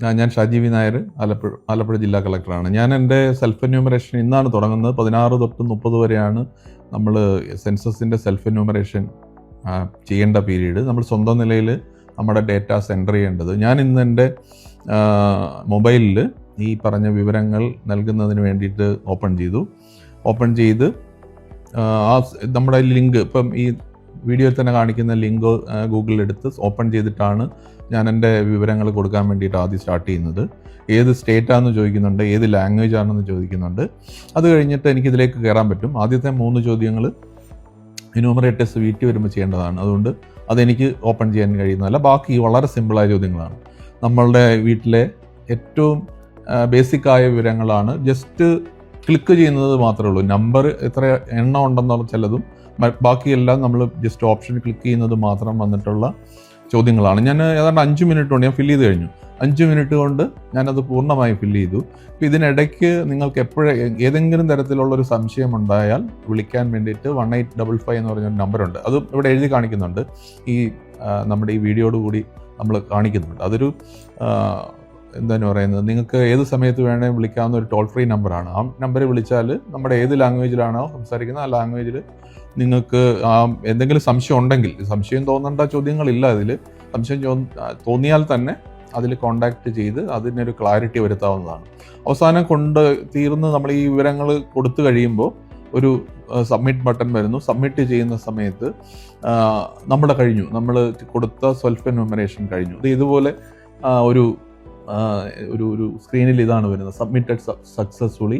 ഞാൻ ഷാജി വി നായർ, ആലപ്പുഴ ജില്ലാ കളക്ടറാണ്. ഞാൻ എൻ്റെ സെൽഫ് എന്യൂമറേഷൻ ഇന്നാണ് തുടങ്ങുന്നത്. 16 തൊട്ട് 30 വരെയാണ് നമ്മൾ സെൻസസിൻ്റെ സെൽഫ് എന്യൂമറേഷൻ ചെയ്യേണ്ട പീരീഡ്. നമ്മൾ സ്വന്തം നിലയിൽ നമ്മുടെ ഡേറ്റാസ് എൻ്റർ ചെയ്യേണ്ടത്. ഞാൻ ഇന്ന് എൻ്റെ മൊബൈലിൽ ഈ പറഞ്ഞ വിവരങ്ങൾ നൽകുന്നതിന് വേണ്ടിയിട്ട് ഓപ്പൺ ചെയ്ത് നമ്മുടെ ലിങ്ക് ഇപ്പം ഈ വീഡിയോയിൽ തന്നെ കാണിക്കുന്ന ലിങ്ക് ഗൂഗിളിലെടുത്ത് ഓപ്പൺ ചെയ്തിട്ടാണ് ഞാൻ എൻ്റെ വിവരങ്ങൾ കൊടുക്കാൻ വേണ്ടിയിട്ട് ആദ്യം സ്റ്റാർട്ട് ചെയ്യുന്നത്. ഏത് സ്റ്റേറ്റാണെന്ന് ചോദിക്കുന്നുണ്ട്, ഏത് ലാംഗ്വേജ് ആണെന്ന് ചോദിക്കുന്നുണ്ട്. അത് കഴിഞ്ഞിട്ട് എനിക്കിതിലേക്ക് കയറാൻ പറ്റും. ആദ്യത്തെ 3 ചോദ്യങ്ങൾ എന്യൂമറേറ്റേഴ്സ് വീട്ടിൽ വരുമ്പോൾ ചെയ്യേണ്ടതാണ്. അതുകൊണ്ട് അതെനിക്ക് ഓപ്പൺ ചെയ്യാൻ കഴിയുന്നതല്ല. ബാക്കി വളരെ സിമ്പിളായ ചോദ്യങ്ങളാണ്. നമ്മളുടെ വീട്ടിലെ ഏറ്റവും ബേസിക്കായ വിവരങ്ങളാണ്. ജസ്റ്റ് ക്ലിക്ക് ചെയ്യുന്നത് മാത്രമേ ഉള്ളൂ. നമ്പർ എത്ര എണ്ണം ഉണ്ടെന്നുള്ള ചിലതും ബാക്കിയെല്ലാം നമ്മൾ ജസ്റ്റ് ഓപ്ഷൻ ക്ലിക്ക് ചെയ്യുന്നത് മാത്രം വന്നിട്ടുള്ള ചോദ്യങ്ങളാണ്. ഞാൻ ഏതാണ്ട് 5 മിനിറ്റ് കൊണ്ട് ഞാൻ ഫില്ല് ചെയ്ത് കഴിഞ്ഞു. 5 മിനിറ്റ് കൊണ്ട് ഞാനത് പൂർണ്ണമായി ഫില്ല് ചെയ്തു. അപ്പോൾ ഇതിനിടയ്ക്ക് നിങ്ങൾക്ക് ഏതെങ്കിലും തരത്തിലുള്ളൊരു സംശയം ഉണ്ടായാൽ വിളിക്കാൻ വേണ്ടിയിട്ട് 1855 എന്ന് പറഞ്ഞൊരു നമ്പറുണ്ട്. അത് ഇവിടെ എഴുതി കാണിക്കുന്നുണ്ട്. നമ്മുടെ ഈ വീഡിയോയോട് കൂടി നമ്മൾ കാണിക്കുന്നുണ്ട്. അതൊരു എന്താണ് പറയുന്നത്, നിങ്ങൾക്ക് ഏത് സമയത്ത് വേണേലും വിളിക്കാവുന്ന ഒരു ടോൾ ഫ്രീ നമ്പറാണ്. ആ നമ്പർ വിളിച്ചാൽ നമ്മുടെ ഏത് ലാംഗ്വേജിലാണോ സംസാരിക്കുന്നത് ആ ലാംഗ്വേജിൽ നിങ്ങൾക്ക് എന്തെങ്കിലും സംശയം ഉണ്ടെങ്കിൽ, സംശയം തോന്നേണ്ട ചോദ്യങ്ങളില്ല അതിൽ, സംശയം തോന്നിയാൽ തന്നെ അതിൽ കോണ്ടാക്ട് ചെയ്ത് അതിനൊരു ക്ലാരിറ്റി വരുത്താവുന്നതാണ്. അവസാനം തീർന്ന് നമ്മൾ ഈ വിവരങ്ങൾ കൊടുത്തു കഴിയുമ്പോൾ ഒരു സബ്മിറ്റ് ബട്ടൺ വരുന്നു. സബ്മിറ്റ് ചെയ്യുന്ന സമയത്ത് നമ്മൾ കൊടുത്ത സെൽഫ് എന്യൂമറേഷൻ കഴിഞ്ഞു. ഇതുപോലെ ഒരു സ്ക്രീനിൽ ഇതാണ് വരുന്നത്, submitted successfully,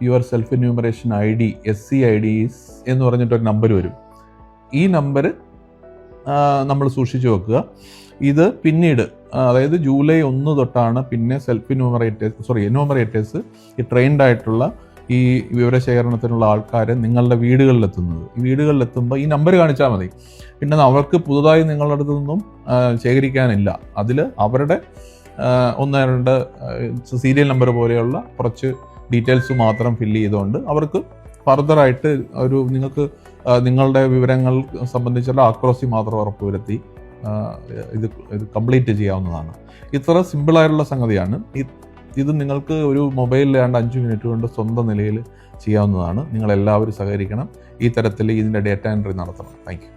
your self enumeration ID SCID എന്ന് പറഞ്ഞിട്ടൊരു നമ്പർ വരും. ഈ നമ്പർ നമ്മൾ സൂക്ഷിച്ചു വെക്കുക. ഇത് പിന്നീട്, അതായത് ജൂലൈ 1 തൊട്ടാണ് പിന്നെ എന്യൂമറേറ്റേഴ്സ് ഈ ട്രെയിൻഡ് ആയിട്ടുള്ള ഈ വിവരശേഖരണത്തിനുള്ള ആൾക്കാരെ നിങ്ങളുടെ വീടുകളിലെത്തുന്നത്. ഈ വീടുകളിലെത്തുമ്പോൾ ഈ നമ്പർ കാണിച്ചാൽ മതി. പിന്നെ അവർക്ക് പുതുതായി നിങ്ങളുടെ അടുത്ത് നിന്നും ശേഖരിക്കാനില്ല. അതിൽ അവരുടെ 1-2 സീരിയൽ നമ്പർ പോലെയുള്ള കുറച്ച് ഡീറ്റെയിൽസ് മാത്രം ഫില്ല് ചെയ്തുകൊണ്ട് അവർക്ക് ഫർദറായിട്ട് നിങ്ങൾക്ക് നിങ്ങളുടെ വിവരങ്ങൾ സംബന്ധിച്ചുള്ള ആക്രോസി മാത്രം ഉറപ്പുവരുത്തി ഇത് കംപ്ലീറ്റ് ചെയ്യാവുന്നതാണ്. ഇത്ര സിമ്പിളായിട്ടുള്ള സംഗതിയാണ്. ഇത് നിങ്ങൾക്ക് ഒരു മൊബൈലിൽ 5 മിനിറ്റ് കൊണ്ട് സ്വന്തം നിലയിൽ ചെയ്യാവുന്നതാണ്. നിങ്ങളെല്ലാവരും സഹകരിക്കണം. ഈ തരത്തിൽ ഇതിൻ്റെ ഡേറ്റ എൻട്രി നടത്തണം. Thank you.